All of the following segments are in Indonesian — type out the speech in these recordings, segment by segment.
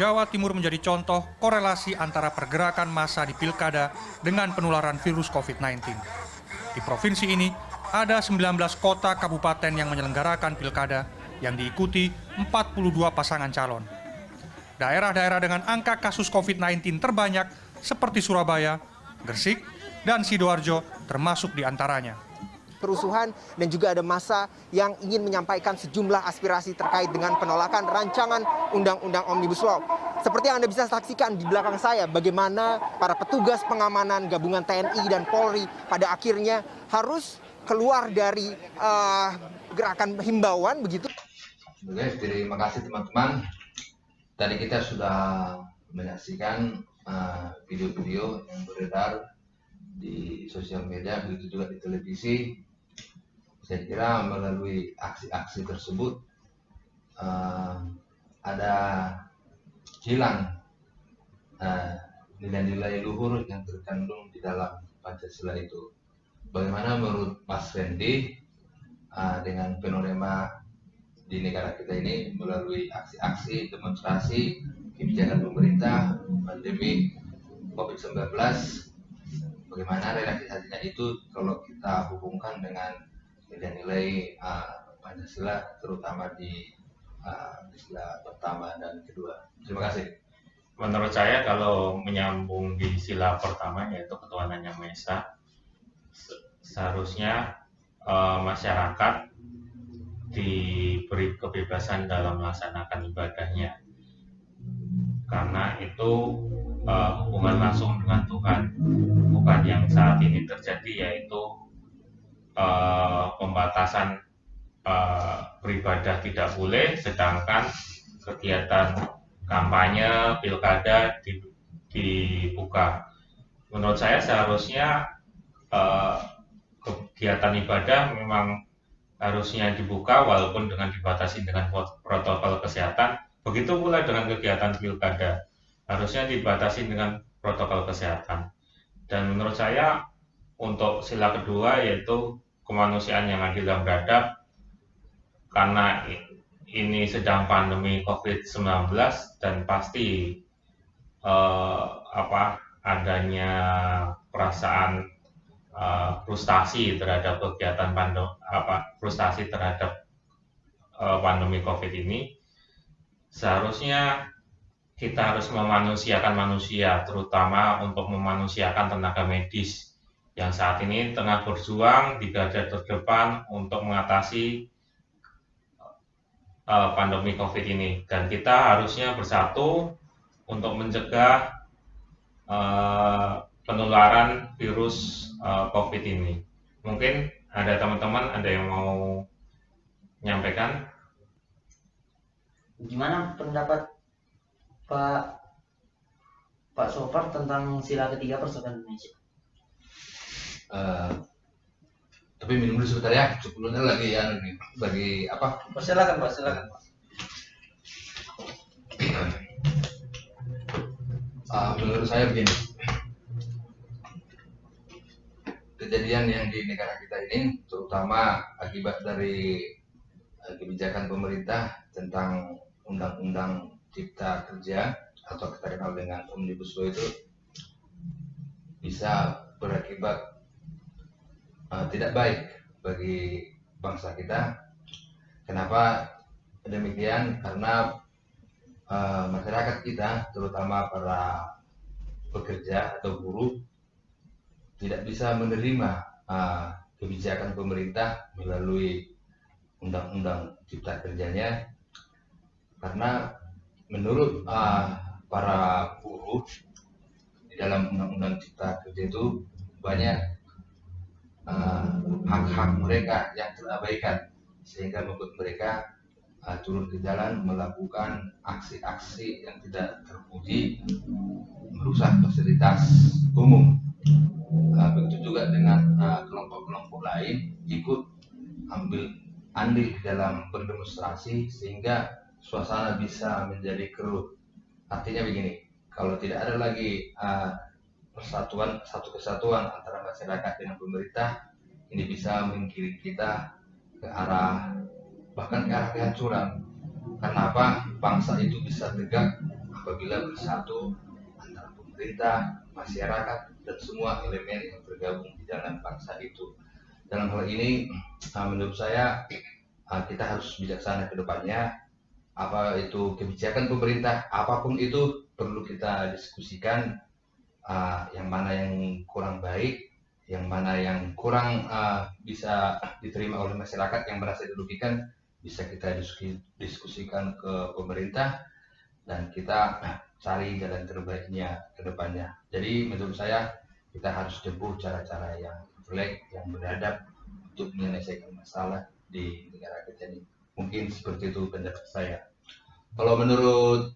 Jawa Timur menjadi contoh korelasi antara pergerakan massa di pilkada dengan penularan virus COVID-19. Di provinsi ini, ada 19 kota kabupaten yang menyelenggarakan pilkada yang diikuti 42 pasangan calon. Daerah-daerah dengan angka kasus COVID-19 terbanyak seperti Surabaya, Gresik, dan Sidoarjo termasuk di antaranya. Kerusuhan dan juga ada massa yang ingin menyampaikan sejumlah aspirasi terkait dengan penolakan rancangan Undang-Undang Omnibus Law. Seperti yang Anda bisa saksikan di belakang saya, bagaimana para petugas pengamanan gabungan TNI dan Polri pada akhirnya harus keluar dari gerakan himbauan begitu. Oke, terima kasih teman-teman. Tadi kita sudah menyaksikan video-video yang beredar di sosial media, begitu juga di televisi. Saya kira melalui aksi-aksi tersebut ada hilang nilai-nilai luhur yang terkandung di dalam Pancasila itu. Bagaimana menurut Mas Fendi dengan fenomena di negara kita ini melalui aksi-aksi, demonstrasi, kebijakan pemerintah, pandemi COVID-19, bagaimana realisasinya itu kalau kita hubungkan dengan nilai-nilai Pancasila, terutama di sila pertama dan kedua. Terima kasih. Menurut saya kalau menyambung di sila pertama yaitu ketuhanan yang Maha Esa, seharusnya masyarakat diberi kebebasan dalam melaksanakan ibadahnya, karena itu hubungan langsung dengan Tuhan, bukan yang saat ini terjadi yaitu pembatasan beribadah tidak boleh, sedangkan kegiatan kampanye pilkada dibuka. Menurut saya seharusnya kegiatan ibadah memang harusnya dibuka walaupun dengan dibatasi dengan protokol kesehatan. Begitu pula dengan kegiatan pilkada, harusnya dibatasi dengan protokol kesehatan. Dan menurut saya untuk sila kedua yaitu kemanusiaan yang adil dan beradab, karena ini sedang pandemi COVID-19 dan pasti adanya perasaan frustasi terhadap kegiatan frustasi terhadap pandemi COVID ini. Seharusnya kita harus memanusiakan manusia, terutama untuk memanusiakan tenaga medis yang saat ini tengah berjuang di garda terdepan untuk mengatasi pandemi COVID ini. Dan kita harusnya bersatu untuk mencegah penularan virus COVID ini. Mungkin ada teman-teman ada yang mau menyampaikan? Gimana pendapat Pak Sofar tentang sila ketiga Persatuan Indonesia? Tapi minum dulu sebentar ya, sebelumnya lagi bagi apa? Silakan Pak. Menurut saya begini, kejadian yang di negara kita ini, terutama akibat dari kebijakan pemerintah tentang Undang-Undang Cipta Kerja atau kita kenal dengan Omnibus Law itu, bisa berakibat tidak baik bagi bangsa kita. Kenapa demikian? Karena masyarakat kita, terutama para pekerja atau buruh, tidak bisa menerima kebijakan pemerintah melalui Undang-Undang Cipta Kerjanya, karena menurut para buruh di dalam Undang-Undang Cipta Kerja itu banyak hak-hak mereka yang terabaikan, sehingga membuat mereka turun ke jalan melakukan aksi-aksi yang tidak terpuji, merusak fasilitas umum. Begitu juga dengan kelompok-kelompok lain ikut ambil andil dalam berdemonstrasi sehingga suasana bisa menjadi keruh. Artinya begini, kalau tidak ada lagi satu kesatuan antara masyarakat dengan pemerintah, ini bisa menggiring kita ke arah bahkan ke arah kehancuran. Karena apa? Bangsa itu bisa tegak apabila bersatu antara pemerintah, masyarakat, dan semua elemen yang tergabung di dalam bangsa itu. Dalam hal ini, menurut saya kita harus bijaksana ke depannya. Apa itu kebijakan pemerintah, apapun itu perlu kita diskusikan, yang mana yang kurang baik, yang mana yang kurang bisa diterima oleh masyarakat yang merasa dirugikan, bisa kita diskusikan ke pemerintah dan kita cari jalan terbaiknya ke depannya. Jadi menurut saya kita harus tempuh cara-cara yang intelek, yang beradab untuk menyelesaikan masalah di negara kita ini. Mungkin seperti itu pendapat saya. Kalau menurut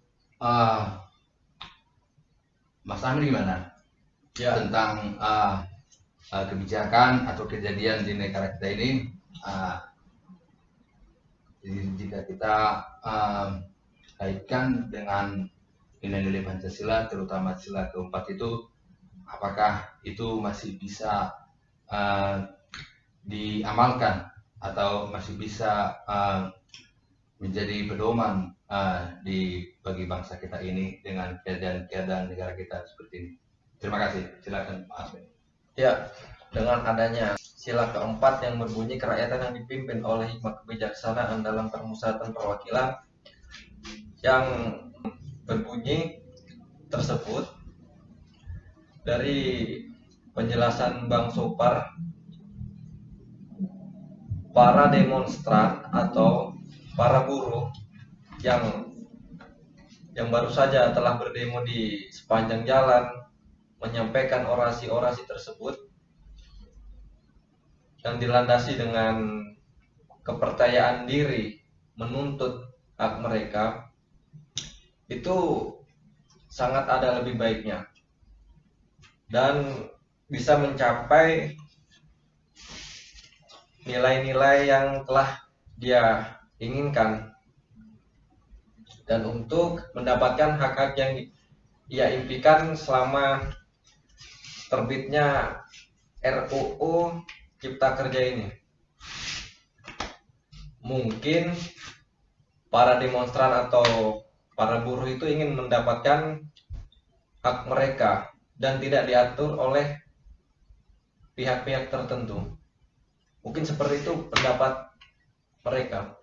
Mas Amri gimana? Ya, tentang kebijakan atau kejadian di negara kita ini, jika kita kaitkan dengan nilai-nilai Pancasila, terutama sila keempat itu, apakah itu masih bisa diamalkan atau masih bisa menjadi pedoman bagi bangsa kita ini dengan keadaan negara kita seperti ini? Terima kasih. Silakan Pak Asmi. Ya, dengan adanya sila keempat yang berbunyi kerakyatan yang dipimpin oleh hikmat kebijaksanaan dalam permusyawaratan perwakilan, yang berbunyi tersebut dari penjelasan Bang Sopar, para demonstran atau para buruh yang baru saja telah berdemo di sepanjang jalan menyampaikan orasi-orasi tersebut yang dilandasi dengan kepercayaan diri menuntut hak mereka, itu sangat ada lebih baiknya dan bisa mencapai nilai-nilai yang telah dia inginkan, dan untuk mendapatkan hak-hak yang ia impikan selama terbitnya RUU Cipta Kerja ini. Mungkin para demonstran atau para buruh itu ingin mendapatkan hak mereka dan tidak diatur oleh pihak-pihak tertentu. Mungkin seperti itu pendapat mereka.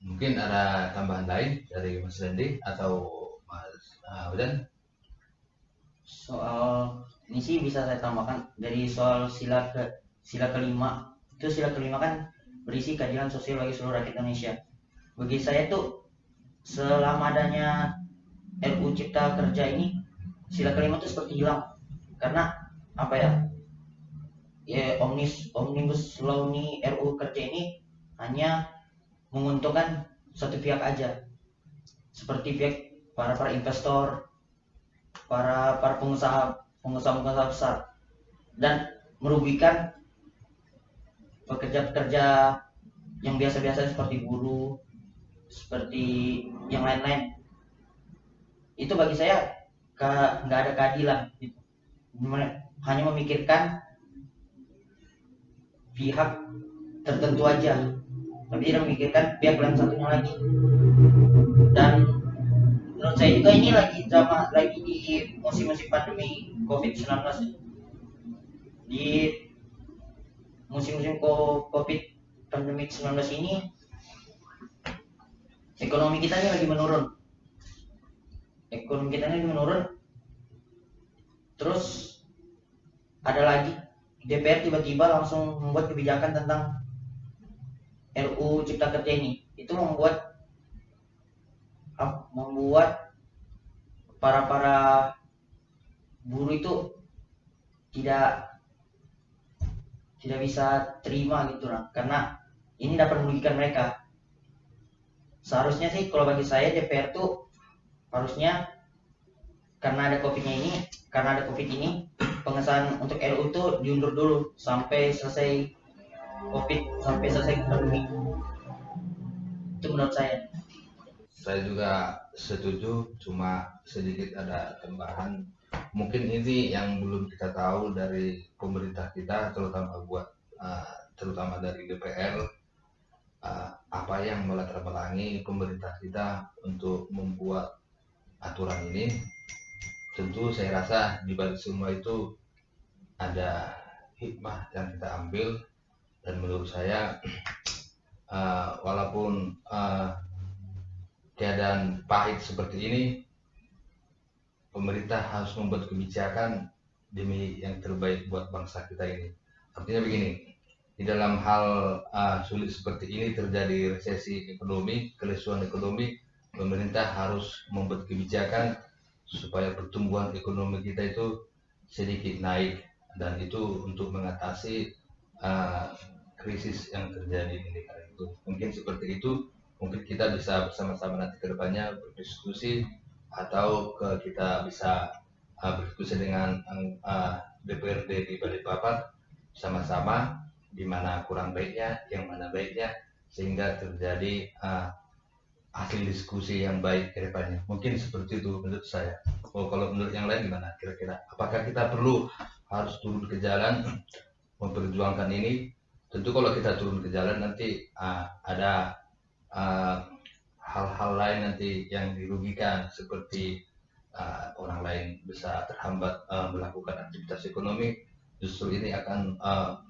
Mungkin ada tambahan lain dari Mas Randy atau Mas Udan? Soal ini sih bisa saya tambahkan dari soal sila kelima. Itu sila kelima kan berisi keadilan sosial bagi seluruh rakyat Indonesia. Bagi saya tuh selama adanya RUU Cipta Kerja ini, sila kelima itu seperti hilang. Karena apa ya? Ya omnibus law ini, RUU Kerja ini hanya menguntungkan satu pihak aja. Seperti pihak para investor, para pengusaha besar, dan merugikan pekerja-pekerja yang biasa-biasa seperti buruh, seperti yang lain-lain. Itu bagi saya nggak ada keadilan gitu. Hanya memikirkan pihak tertentu aja, tapi tidak memikirkan pihak lain satunya lagi. Dan menurut saya juga ini lagi di musim-musim pandemi COVID-19. Di musim-musim COVID pandemi 19 ini, ekonomi kita ini lagi menurun. Terus ada lagi DPR tiba-tiba langsung membuat kebijakan tentang RUU Cipta Kerja ini. Itu membuat para buruh itu tidak bisa terima gitu lah, karena ini dapat merugikan mereka. Seharusnya sih kalau bagi saya DPR tuh harusnya karena ada COVID ini pengesahan untuk RUU itu diundur dulu sampai selesai COVID, sampai selesai pandemi. Itu menurut saya. Saya juga setuju, cuma sedikit ada tambahan. Mungkin ini yang belum kita tahu dari pemerintah kita, terutama dari DPR. apa yang melatar belakangi pemerintah kita untuk membuat aturan ini. Tentu saya rasa di balik semua itu ada hikmah yang kita ambil, dan menurut saya walaupun keadaan pahit seperti ini, pemerintah harus membuat kebijakan demi yang terbaik buat bangsa kita ini. Artinya begini, di dalam hal sulit seperti ini, terjadi resesi ekonomi, kelesuan ekonomi, pemerintah harus membuat kebijakan supaya pertumbuhan ekonomi kita itu sedikit naik, dan itu untuk mengatasi krisis yang terjadi di negara itu. Mungkin seperti itu, mungkin kita bisa bersama-sama nanti ke depannya berdiskusi, atau kita bisa berdiskusi dengan DPRD di Balikpapan sama-sama di mana kurang baiknya, yang mana baiknya, sehingga terjadi hasil diskusi yang baik ke depannya. Mungkin seperti itu menurut saya. Kalau menurut yang lain gimana kira-kira? Apakah kita perlu harus turun ke jalan memperjuangkan ini? Tentu kalau kita turun ke jalan nanti ada hal-hal lain nanti yang dirugikan, seperti orang lain bisa terhambat melakukan aktivitas ekonomi. Justru ini akan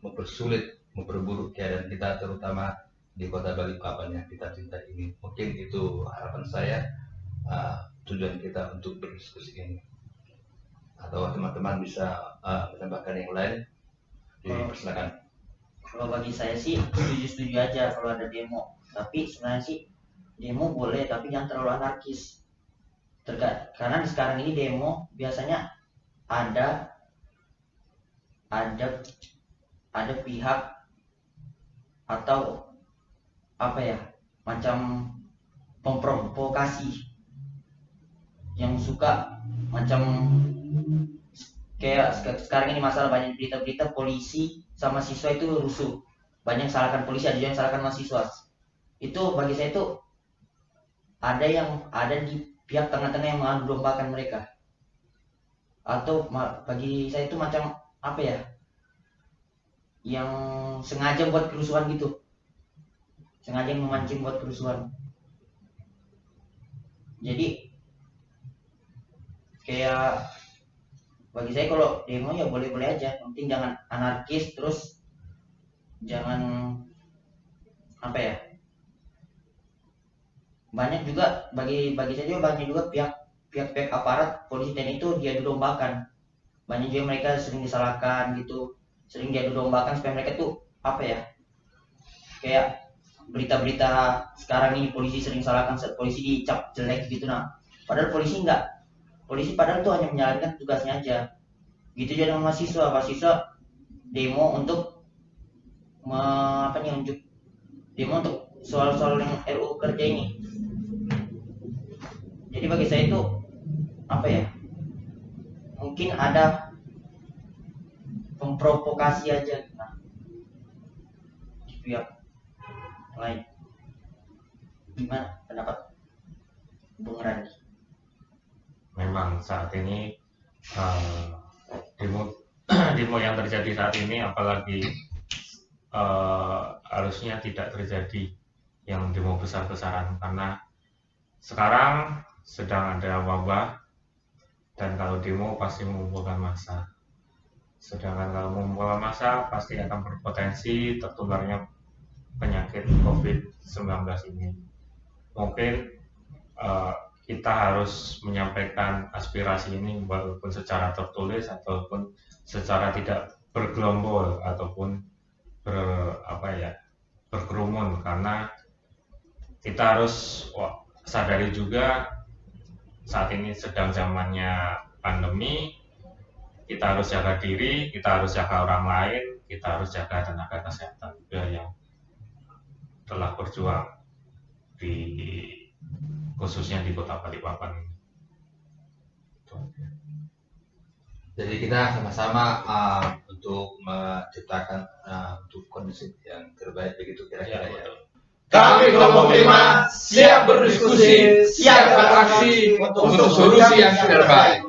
mempersulit, memperburuk keadaan kita, terutama di kota Balikpapan yang kita cinta ini. Mungkin itu harapan saya, tujuan kita untuk berdiskusi ini. Atau teman-teman bisa menambahkan yang lain, dipersilakan. Kalau bagi saya sih setuju-setuju aja kalau ada demo. Tapi sebenarnya sih demo boleh, tapi jangan terlalu anarkis. Karena sekarang ini demo biasanya ada pihak atau apa ya, macam memprovokasi yang suka macam kayak sekarang ini masalah banyak berita-berita polisi sama siswa itu rusuh, banyak salahkan polisi, ada juga yang salahkan mahasiswa. Itu bagi saya itu ada di pihak tengah-tengah yang mengadu dombakan mereka, atau bagi saya itu macam apa ya, yang sengaja buat kerusuhan gitu, sengaja memancing buat kerusuhan. Jadi kayak bagi saya kalau demo ya boleh-boleh aja, penting jangan anarkis, terus jangan apa ya, banyak juga bagi saya juga banyak juga pihak aparat polisi dan itu diadu dombakan. Banyak juga mereka sering disalahkan gitu, sering diadu dombakan supaya mereka tuh apa ya, kayak berita-berita sekarang ini polisi sering salahkan, polisi dicap jelek gitu. Nah padahal polisi enggak, polisi padahal tuh hanya menjalankan tugasnya aja. Gitu juga dengan mahasiswa demo untuk demo untuk soal-soal yang RUU kerja ini. Jadi bagi saya itu apa ya, mungkin ada memprovokasi aja di pihak lain. Gimana pendapat Bung Randi? Memang saat ini demo yang terjadi saat ini, apalagi harusnya tidak terjadi yang demo besar-besaran, karena sekarang sedang ada wabah, dan kalau demo pasti mengumpulkan massa. Sedangkan kalau mengumpulkan massa pasti akan berpotensi tertularnya penyakit COVID-19 ini. Mungkin kita harus menyampaikan aspirasi ini walaupun secara tertulis ataupun secara tidak bergerombol ataupun berkerumun, karena kita harus sadari juga saat ini sedang zamannya pandemi. Kita harus jaga diri, kita harus jaga orang lain, kita harus jaga tenaga kesehatan juga yang telah berjuang khususnya di Kota Balikpapan. Jadi kita sama-sama untuk menciptakan untuk kondisi yang terbaik, begitu kira-kira ya. Kami kelompok 5 siap berdiskusi, siap beraksi untuk solusi yang terbaik.